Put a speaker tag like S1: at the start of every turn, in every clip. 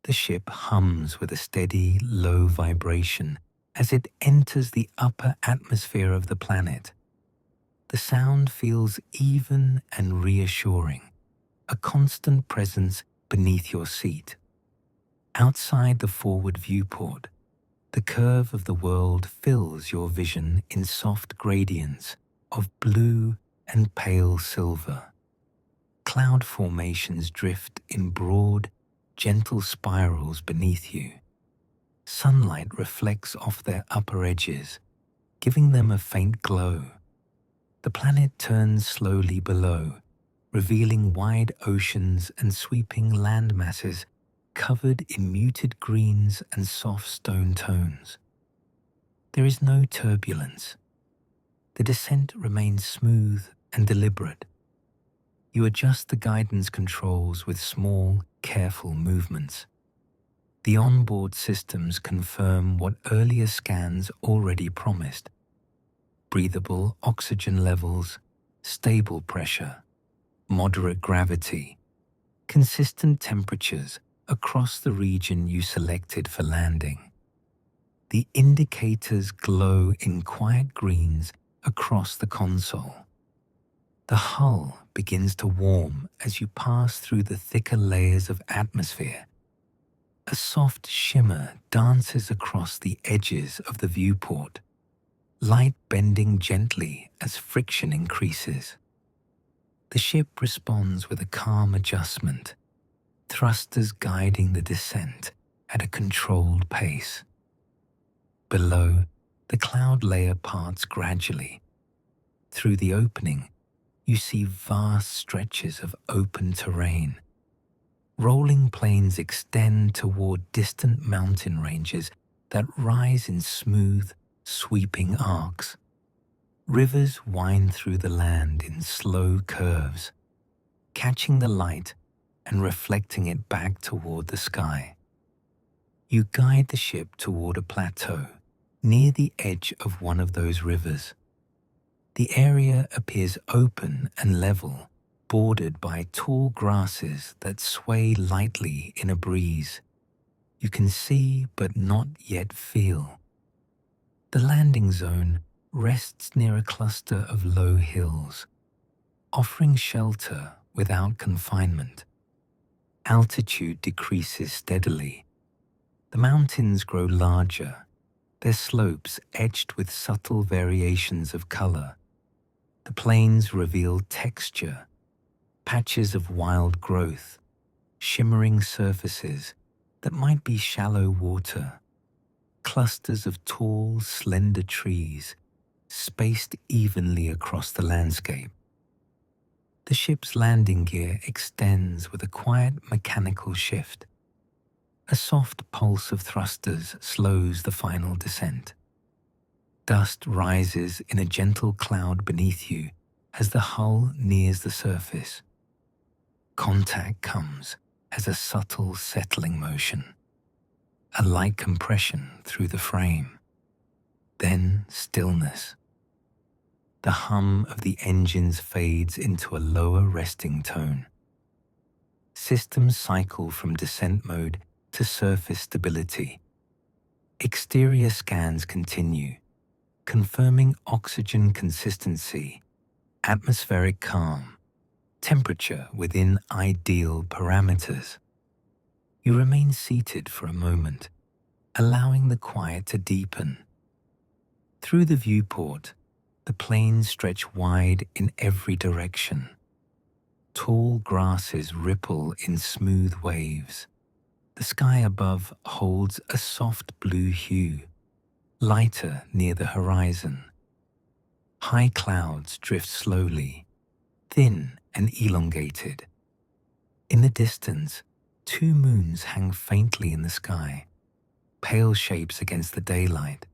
S1: The ship hums with a steady, low vibration as it enters the upper atmosphere of the planet. The sound feels even and reassuring, a constant presence beneath your seat. Outside the forward viewport, the curve of the world fills your vision in soft gradients of blue and pale silver. Cloud formations drift in broad, gentle spirals beneath you. Sunlight reflects off their upper edges, giving them a faint glow. The planet turns slowly below, revealing wide oceans and sweeping land masses covered in muted greens and soft stone tones. There is no turbulence. The descent remains smooth and deliberate. You adjust the guidance controls with small, careful movements. The onboard systems confirm what earlier scans already promised: breathable oxygen levels, stable pressure, moderate gravity, consistent temperatures across the region you selected for landing. The indicators glow in quiet greens across the console. The hull begins to warm as you pass through the thicker layers of atmosphere. A soft shimmer dances across the edges of the viewport, light bending gently as friction increases. The ship responds with a calm adjustment, thrusters guiding the descent at a controlled pace. Below, the cloud layer parts gradually. Through the opening, you see vast stretches of open terrain. Rolling plains extend toward distant mountain ranges that rise in smooth, sweeping arcs. Rivers wind through the land in slow curves, catching the light and reflecting it back toward the sky. You guide the ship toward a plateau near the edge of one of those rivers. The area appears open and level, bordered by tall grasses that sway lightly in a breeze. You can see but not yet feel. The landing zone rests near a cluster of low hills, offering shelter without confinement. Altitude decreases steadily. The mountains grow larger, their slopes etched with subtle variations of color. The plains reveal texture, patches of wild growth, shimmering surfaces that might be shallow water, clusters of tall, slender trees spaced evenly across the landscape. The ship's landing gear extends with a quiet mechanical shift. A soft pulse of thrusters slows the final descent. Dust rises in a gentle cloud beneath you as the hull nears the surface. Contact comes as a subtle settling motion, a light compression through the frame. Then stillness. The hum of the engines fades into a lower resting tone. Systems cycle from descent mode to surface stability. Exterior scans continue, confirming oxygen consistency, atmospheric calm, temperature within ideal parameters. You remain seated for a moment, allowing the quiet to deepen. Through the viewport, the plains stretch wide in every direction. Tall grasses ripple in smooth waves. The sky above holds a soft blue hue, lighter near the horizon. High clouds drift slowly, thin and elongated. In the distance, two moons hang faintly in the sky, pale shapes against the daylight.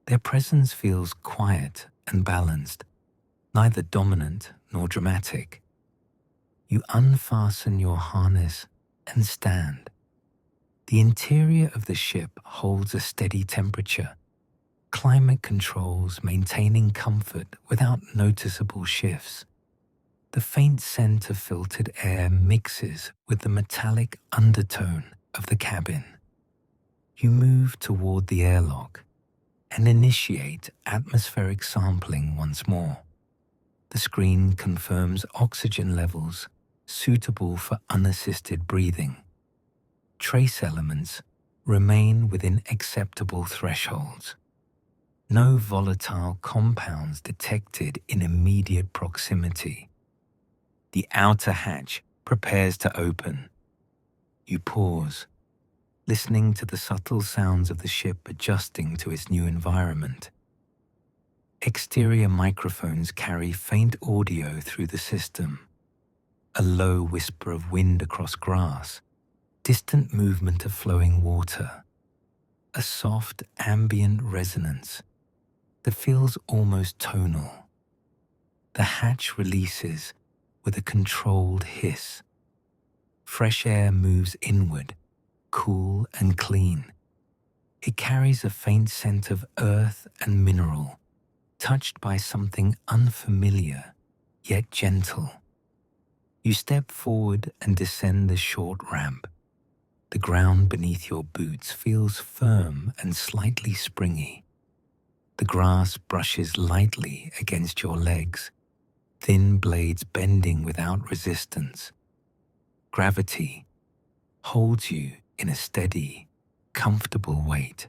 S1: Their presence feels quiet and balanced, neither dominant nor dramatic. You unfasten your harness and stand. The interior of the ship holds a steady temperature, climate controls maintaining comfort without noticeable shifts. The faint scent of filtered air mixes with the metallic undertone of the cabin. You move toward the airlock and initiate atmospheric sampling once more. The screen confirms oxygen levels suitable for unassisted breathing. Trace elements remain within acceptable thresholds. No volatile compounds detected in immediate proximity. The outer hatch prepares to open. You pause, listening to the subtle sounds of the ship adjusting to its new environment. Exterior microphones carry faint audio through the system. A low whisper of wind across grass, distant movement of flowing water, a soft ambient resonance that feels almost tonal. The hatch releases with a controlled hiss. Fresh air moves inward, cool and clean. It carries a faint scent of earth and mineral, touched by something unfamiliar, yet gentle. You step forward and descend the short ramp. The ground beneath your boots feels firm and slightly springy. The grass brushes lightly against your legs, thin blades bending without resistance. Gravity holds you in a steady, comfortable weight.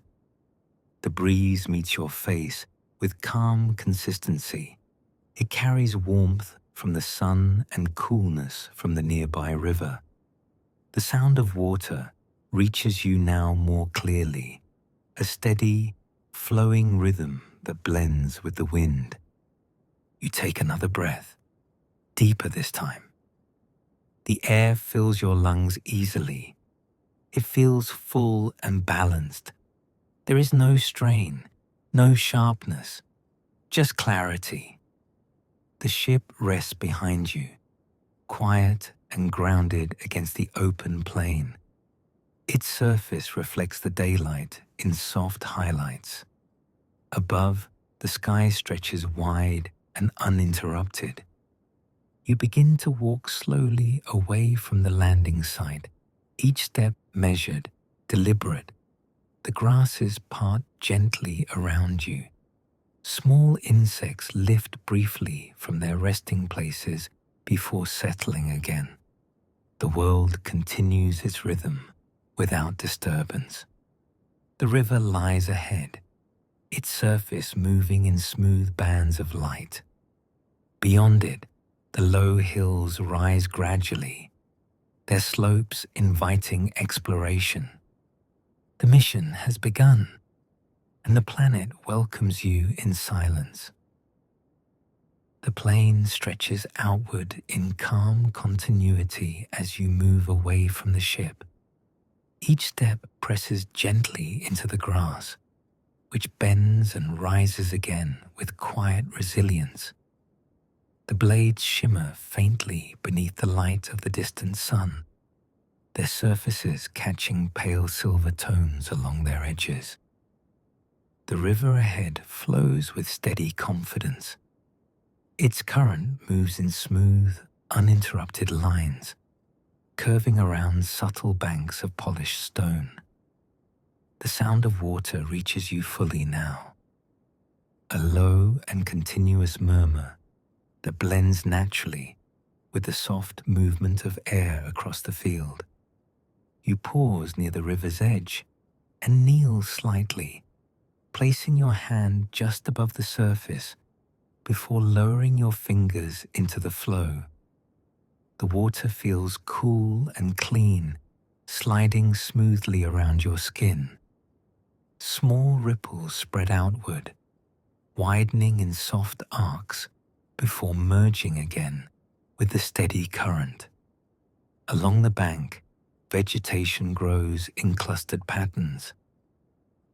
S1: The breeze meets your face with calm consistency. It carries warmth from the sun and coolness from the nearby river. The sound of water reaches you now more clearly, a steady, flowing rhythm that blends with the wind. You take another breath, deeper this time. The air fills your lungs easily. It feels full and balanced. There is no strain, no sharpness, just clarity. The ship rests behind you, quiet and grounded against the open plain. Its surface reflects the daylight in soft highlights. Above, the sky stretches wide and uninterrupted. You begin to walk slowly away from the landing site, each step measured, deliberate. The grasses part gently around you. Small insects lift briefly from their resting places before settling again. The world continues its rhythm without disturbance. The river lies ahead, its surface moving in smooth bands of light. Beyond it, the low hills rise gradually, their slopes inviting exploration. The mission has begun, and the planet welcomes you in silence. The plane stretches outward in calm continuity as you move away from the ship. Each step presses gently into the grass, which bends and rises again with quiet resilience. The blades shimmer faintly beneath the light of the distant sun, their surfaces catching pale silver tones along their edges. The river ahead flows with steady confidence. Its current moves in smooth, uninterrupted lines, curving around subtle banks of polished stone. The sound of water reaches you fully now, a low and continuous murmur that blends naturally with the soft movement of air across the field. You pause near the river's edge and kneel slightly, placing your hand just above the surface before lowering your fingers into the flow. The water feels cool and clean, sliding smoothly around your skin. Small ripples spread outward, widening in soft arcs before merging again with the steady current. Along the bank, vegetation grows in clustered patterns.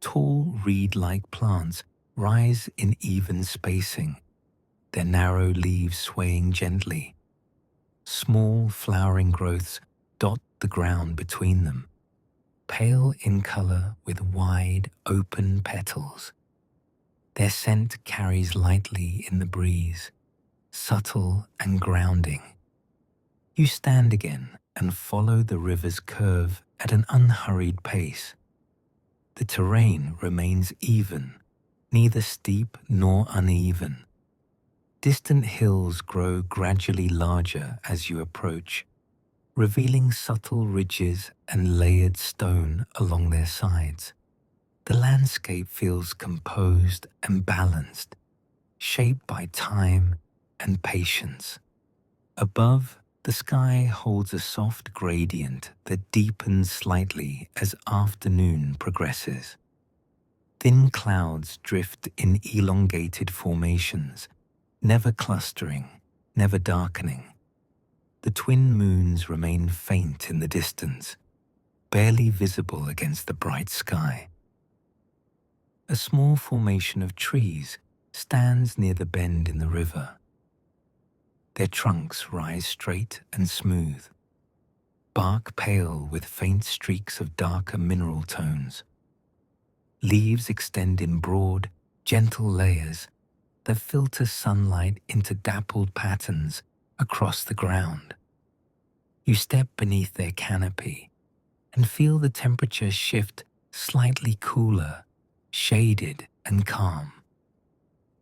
S1: Tall reed-like plants rise in even spacing, their narrow leaves swaying gently. Small flowering growths dot the ground between them, pale in color with wide, open petals. Their scent carries lightly in the breeze, subtle and grounding. You stand again and follow the river's curve at an unhurried pace. The terrain remains even, neither steep nor uneven. Distant hills grow gradually larger as you approach, revealing subtle ridges and layered stone along their sides. The landscape feels composed and balanced, shaped by time and patience. Above, the sky holds a soft gradient that deepens slightly as afternoon progresses. Thin clouds drift in elongated formations, never clustering, never darkening. The twin moons remain faint in the distance, barely visible against the bright sky. A small formation of trees stands near the bend in the river. Their trunks rise straight and smooth, bark pale with faint streaks of darker mineral tones. Leaves extend in broad, gentle layers that filter sunlight into dappled patterns across the ground. You step beneath their canopy and feel the temperature shift slightly cooler, shaded and calm.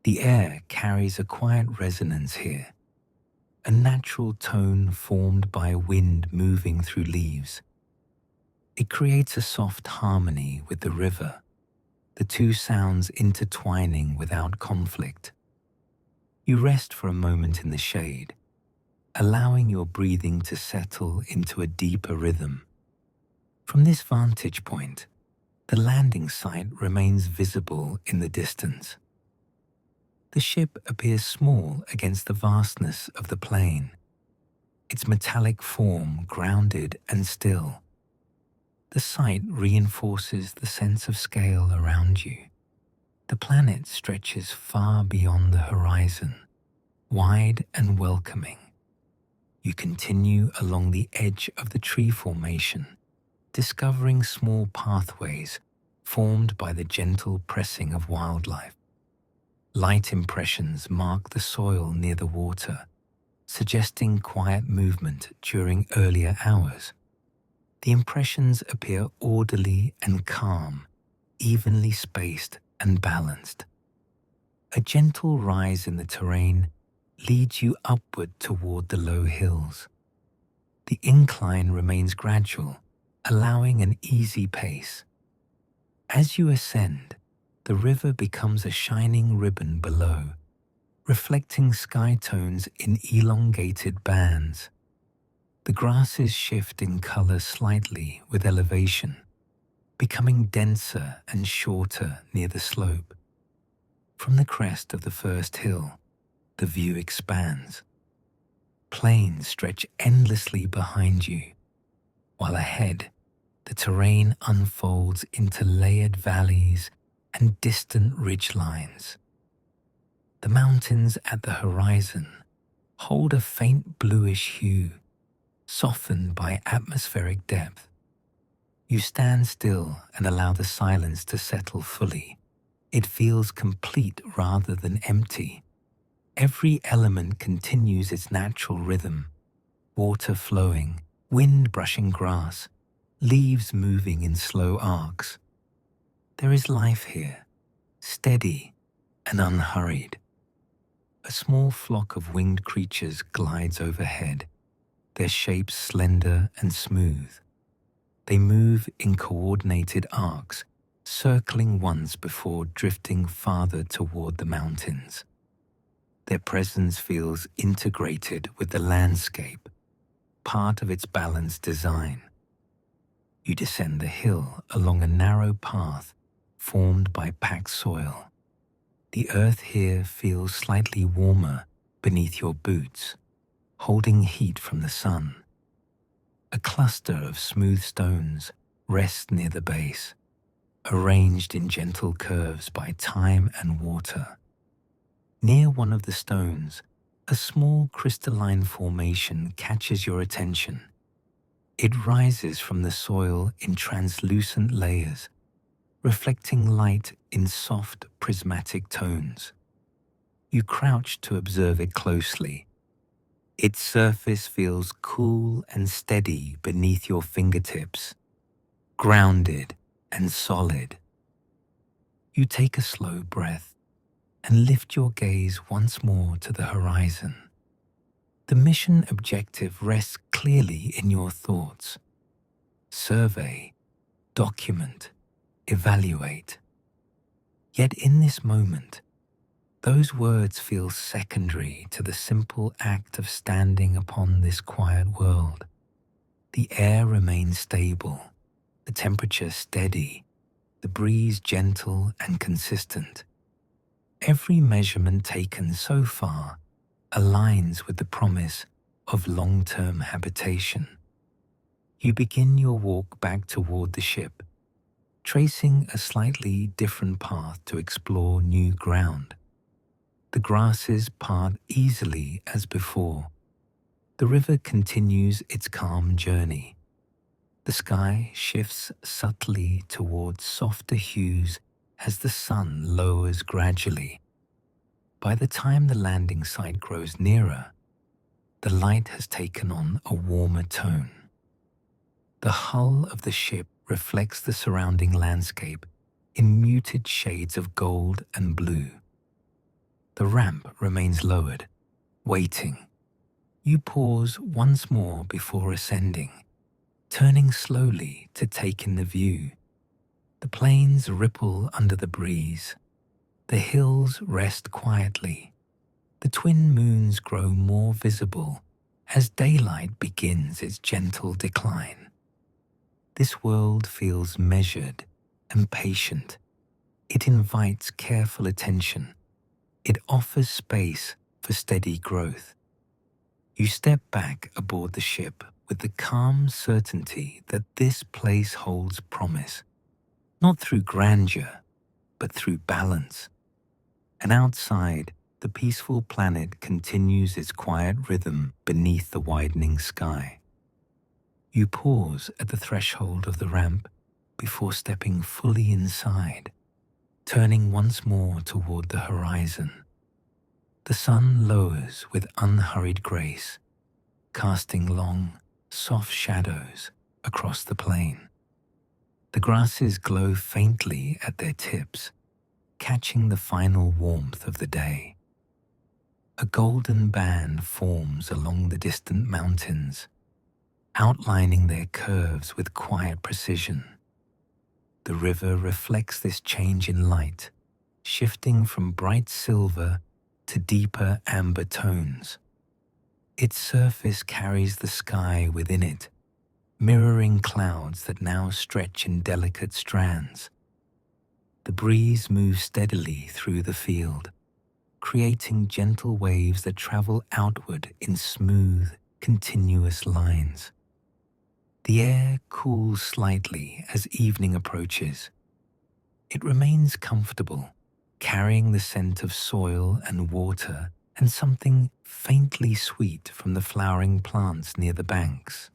S1: The air carries a quiet resonance here, a natural tone formed by wind moving through leaves. It creates a soft harmony with the river, the two sounds intertwining without conflict. You rest for a moment in the shade, allowing your breathing to settle into a deeper rhythm. From this vantage point, the landing site remains visible in the distance. The ship appears small against the vastness of the plain, its metallic form grounded and still. The sight reinforces the sense of scale around you. The planet stretches far beyond the horizon, wide and welcoming. You continue along the edge of the tree formation, discovering small pathways formed by the gentle pressing of wildlife. Light impressions mark the soil near the water, suggesting quiet movement during earlier hours. The impressions appear orderly and calm, evenly spaced and balanced. A gentle rise in the terrain leads you upward toward the low hills. The incline remains gradual, allowing an easy pace. As you ascend, the river becomes a shining ribbon below, reflecting sky tones in elongated bands. The grasses shift in color slightly with elevation, becoming denser and shorter near the slope. From the crest of the first hill, the view expands. Plains stretch endlessly behind you, while ahead, the terrain unfolds into layered valleys and distant ridgelines. The mountains at the horizon hold a faint bluish hue, softened by atmospheric depth. You stand still and allow the silence to settle fully. It feels complete rather than empty. Every element continues its natural rhythm, water flowing, wind brushing grass, leaves moving in slow arcs. There is life here, steady and unhurried. A small flock of winged creatures glides overhead, their shapes slender and smooth. They move in coordinated arcs, circling once before drifting farther toward the mountains. Their presence feels integrated with the landscape, part of its balanced design. You descend the hill along a narrow path formed by packed soil. The earth here feels slightly warmer beneath your boots, holding heat from the sun. A cluster of smooth stones rests near the base, arranged in gentle curves by time and water. Near one of the stones, a small crystalline formation catches your attention. It rises from the soil in translucent layers, reflecting light in soft, prismatic tones. You crouch to observe it closely. Its surface feels cool and steady beneath your fingertips, grounded and solid. You take a slow breath and lift your gaze once more to the horizon. The mission objective rests clearly in your thoughts. Survey, document, evaluate. Yet in this moment, those words feel secondary to the simple act of standing upon this quiet world. The air remains stable, the temperature steady, the breeze gentle and consistent. Every measurement taken so far aligns with the promise of long-term habitation. You begin your walk back toward the ship, tracing a slightly different path to explore new ground. The grasses part easily as before. The river continues its calm journey. The sky shifts subtly towards softer hues as the sun lowers gradually. By the time the landing site grows nearer, the light has taken on a warmer tone. The hull of the ship reflects the surrounding landscape in muted shades of gold and blue. The ramp remains lowered, waiting. You pause once more before ascending, turning slowly to take in the view. The plains ripple under the breeze. The hills rest quietly. The twin moons grow more visible as daylight begins its gentle decline. This world feels measured and patient. It invites careful attention. It offers space for steady growth. You step back aboard the ship with the calm certainty that this place holds promise, not through grandeur, but through balance. And outside, the peaceful planet continues its quiet rhythm beneath the widening sky. You pause at the threshold of the ramp before stepping fully inside, turning once more toward the horizon. The sun lowers with unhurried grace, casting long, soft shadows across the plain. The grasses glow faintly at their tips, catching the final warmth of the day. A golden band forms along the distant mountains, outlining their curves with quiet precision. The river reflects this change in light, shifting from bright silver to deeper amber tones. Its surface carries the sky within it, mirroring clouds that now stretch in delicate strands. The breeze moves steadily through the field, creating gentle waves that travel outward in smooth, continuous lines. The air cools slightly as evening approaches. It remains comfortable, carrying the scent of soil and water and something faintly sweet from the flowering plants near the banks.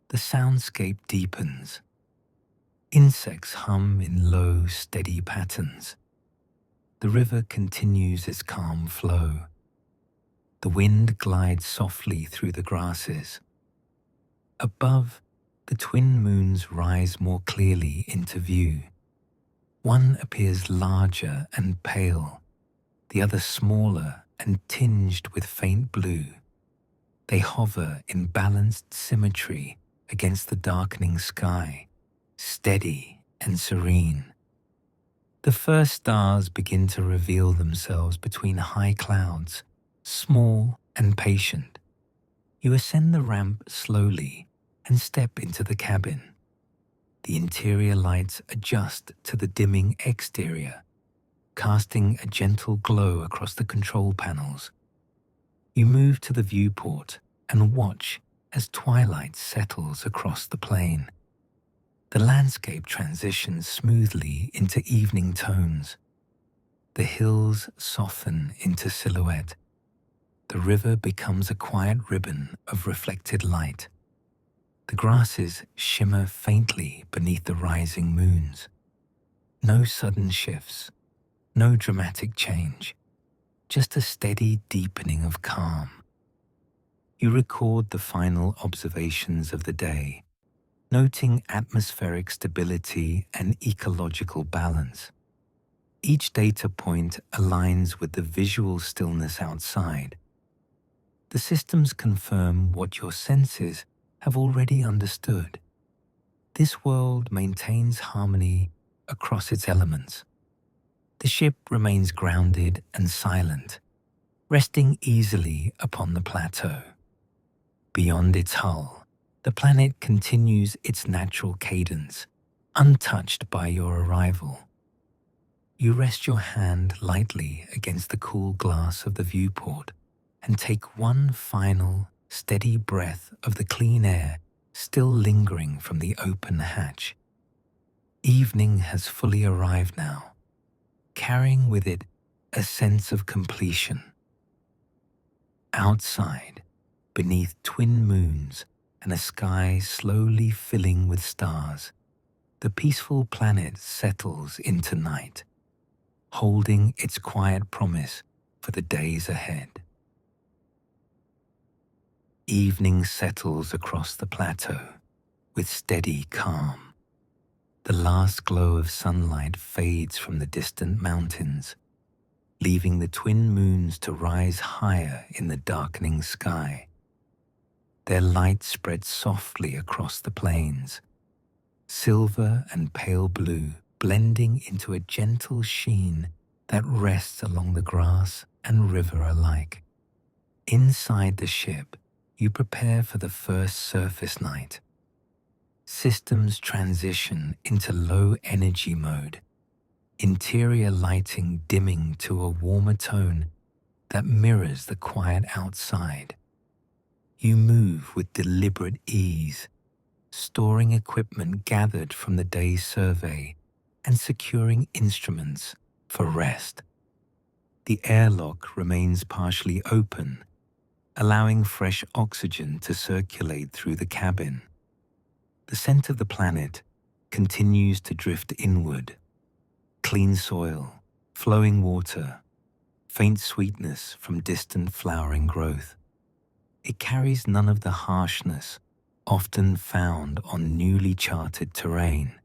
S1: The soundscape deepens. Insects hum in low, steady patterns. The river continues its calm flow. The wind glides softly through the grasses. Above, the twin moons rise more clearly into view. One appears larger and pale, the other smaller and tinged with faint blue. They hover in balanced symmetry against the darkening sky, steady and serene. The first stars begin to reveal themselves between high clouds, small and patient. You ascend the ramp slowly and step into the cabin. The interior lights adjust to the dimming exterior, casting a gentle glow across the control panels. You move to the viewport and watch as twilight settles across the plain. The landscape transitions smoothly into evening tones. The hills soften into silhouette. The river becomes a quiet ribbon of reflected light. The grasses shimmer faintly beneath the rising moons. No sudden shifts, no dramatic change, just a steady deepening of calm. You record the final observations of the day, noting atmospheric stability and ecological balance. Each data point aligns with the visual stillness outside. The systems confirm what your senses have already understood. This world maintains harmony across its elements. The ship remains grounded and silent, resting easily upon the plateau. Beyond its hull, the planet continues its natural cadence, untouched by your arrival. You rest your hand lightly against the cool glass of the viewport and take one final, steady breath of the clean air still lingering from the open hatch. Evening has fully arrived now, carrying with it a sense of completion. Outside, beneath twin moons and a sky slowly filling with stars, the peaceful planet settles into night, holding its quiet promise for the days ahead. Evening settles across the plateau with steady calm. The last glow of sunlight fades from the distant mountains, leaving the twin moons to rise higher in the darkening sky. Their light spreads softly across the plains, silver and pale blue blending into a gentle sheen that rests along the grass and river alike. Inside the ship, you prepare for the first surface night. Systems transition into low-energy mode, interior lighting dimming to a warmer tone that mirrors the quiet outside. You move with deliberate ease, storing equipment gathered from the day's survey and securing instruments for rest. The airlock remains partially open, allowing fresh oxygen to circulate through the cabin. The scent of the planet continues to drift inward. Clean soil, flowing water, faint sweetness from distant flowering growth. It carries none of the harshness often found on newly charted terrain.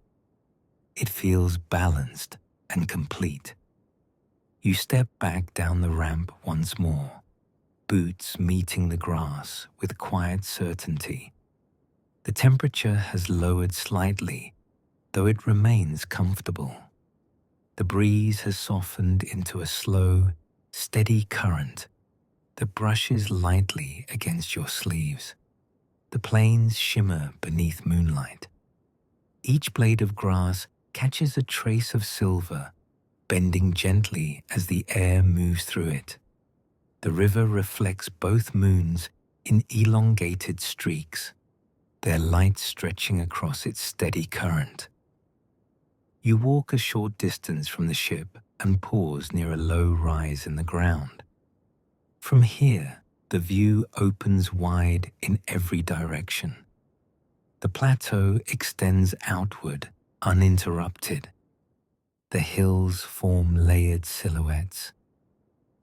S1: It feels balanced and complete. You step back down the ramp once more, boots meeting the grass with quiet certainty. The temperature has lowered slightly, though it remains comfortable. The breeze has softened into a slow, steady current that brushes lightly against your sleeves. The plains shimmer beneath moonlight. Each blade of grass catches a trace of silver, bending gently as the air moves through it. The river reflects both moons in elongated streaks, their light stretching across its steady current. You walk a short distance from the ship and pause near a low rise in the ground. From here, the view opens wide in every direction. The plateau extends outward, uninterrupted. The hills form layered silhouettes.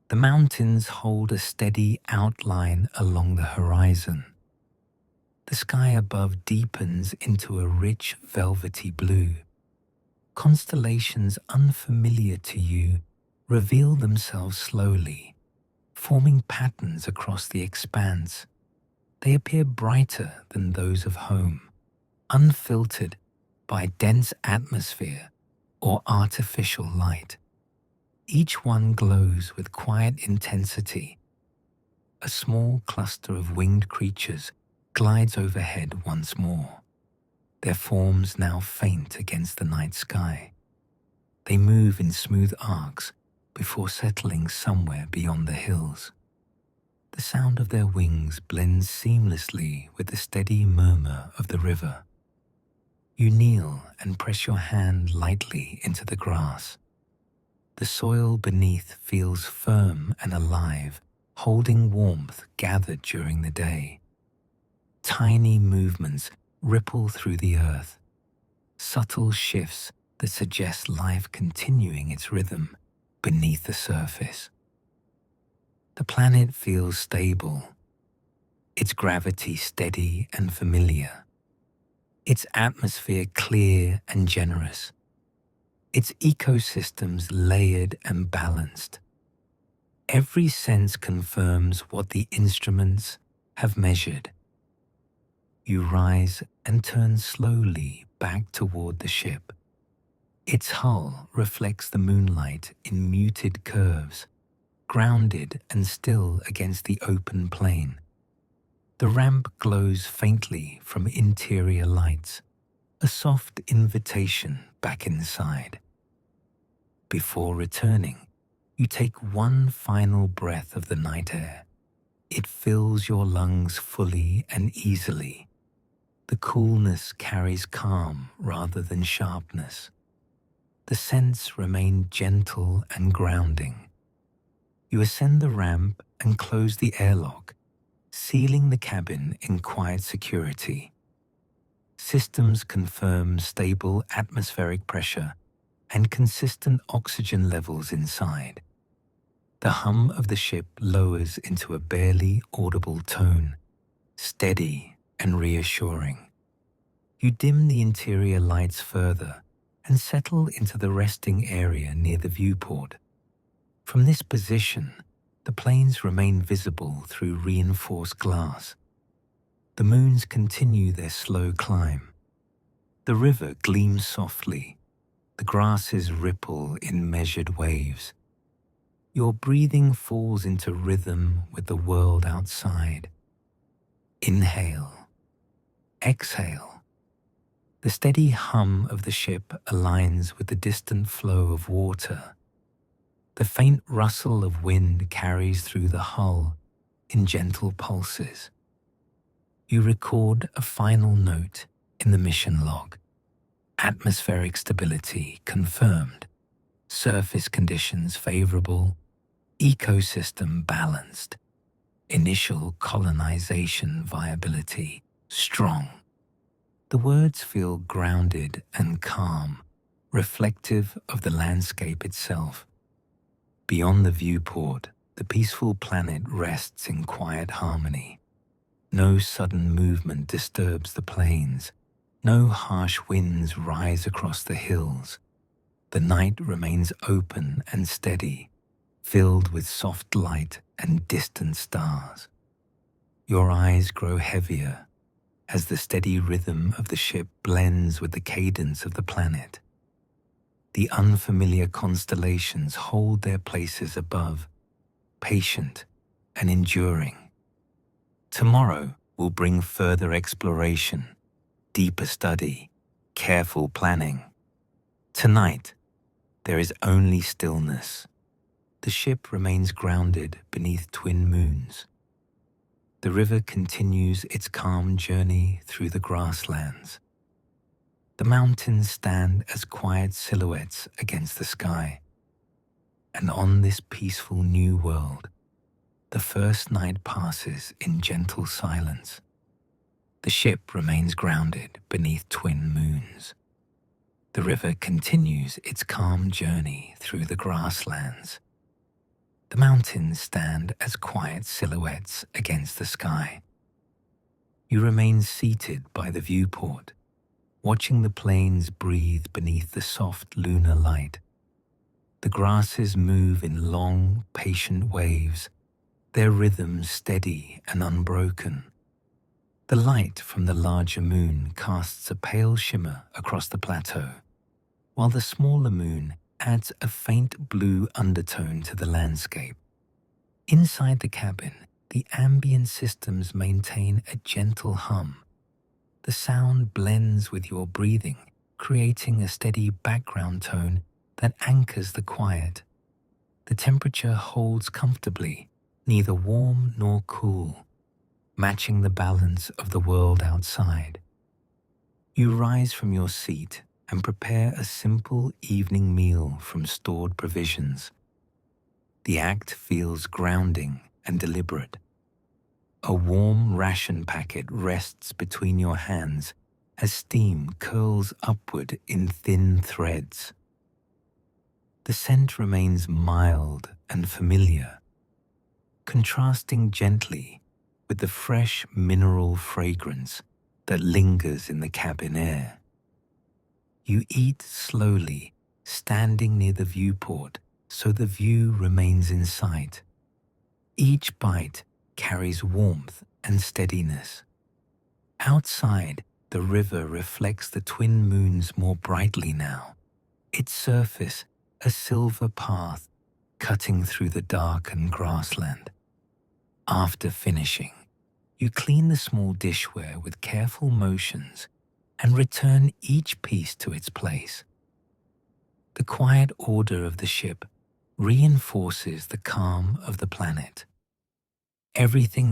S1: The mountains hold a steady outline along the horizon. The sky above deepens into a rich velvety blue. Constellations unfamiliar to you reveal themselves slowly, forming patterns across the expanse. They appear brighter than those of home, unfiltered by dense atmosphere or artificial light. Each one glows with quiet intensity. A small cluster of winged creatures glides overhead once more, their forms now faint against the night sky. They move in smooth arcs before settling somewhere beyond the hills. The sound of their wings blends seamlessly with the steady murmur of the river. You kneel and press your hand lightly into the grass. The soil beneath feels firm and alive, holding warmth gathered during the day. Tiny movements ripple through the earth, subtle shifts that suggest life continuing its rhythm beneath the surface. The planet feels stable, its gravity steady and familiar. its atmosphere clear and generous, its ecosystems layered and balanced. Every sense confirms what the instruments have measured. You rise and turn slowly back toward the ship. Its hull reflects the moonlight in muted curves, grounded and still against the open plain. The ramp glows faintly from interior lights, a soft invitation back inside. Before returning, you take one final breath of the night air. It fills your lungs fully and easily. The coolness carries calm rather than sharpness. The scents remain gentle and grounding. You ascend the ramp and close the airlock, sealing the cabin in quiet security. Systems confirm stable atmospheric pressure and consistent oxygen levels inside. The hum of the ship lowers into a barely audible tone, steady and reassuring. You dim the interior lights further and settle into the resting area near the viewport. From this position, the planes remain visible through reinforced glass. The moons continue their slow climb. The river gleams softly. The grasses ripple in measured waves. Your breathing falls into rhythm with the world outside. Inhale. Exhale. The steady hum of the ship aligns with the distant flow of water. The faint rustle of wind carries through the hull in gentle pulses. You record a final note in the mission log. Atmospheric stability confirmed. Surface conditions favorable. Ecosystem balanced. Initial colonization viability strong. The words feel grounded and calm, reflective of the landscape itself. Beyond the viewport, the peaceful planet rests in quiet harmony. No sudden movement disturbs the plains. No harsh winds rise across the hills. The night remains open and steady, filled with soft light and distant stars. Your eyes grow heavier as the steady rhythm of the ship blends with the cadence of the planet. The unfamiliar constellations hold their places above, patient and enduring. Tomorrow will bring further exploration, deeper study, careful planning. Tonight, there is only stillness. The ship remains grounded beneath twin moons. The river continues its calm journey through the grasslands. The mountains stand as quiet silhouettes against the sky. And on this peaceful new world, the first night passes in gentle silence. The ship remains grounded beneath twin moons. The river continues its calm journey through the grasslands. The mountains stand as quiet silhouettes against the sky. You remain seated by the viewport, watching the plains breathe beneath the soft lunar light. The grasses move in long, patient waves, their rhythm steady and unbroken. The light from the larger moon casts a pale shimmer across the plateau, while the smaller moon adds a faint blue undertone to the landscape. Inside the cabin, the ambient systems maintain a gentle hum. The sound blends with your breathing, creating a steady background tone that anchors the quiet. The temperature holds comfortably, neither warm nor cool, matching the balance of the world outside. You rise from your seat and prepare a simple evening meal from stored provisions. The act feels grounding and deliberate. A warm ration packet rests between your hands as steam curls upward in thin threads. The scent remains mild and familiar, contrasting gently with the fresh mineral fragrance that lingers in the cabin air. You eat slowly, standing near the viewport so the view remains in sight. Each bite carries warmth and steadiness. Outside, the river reflects the twin moons more brightly now, its surface a silver path cutting through the darkened grassland. After finishing, you clean the small dishware with careful motions and return each piece to its place. The quiet order of the ship reinforces the calm of the planet. Everything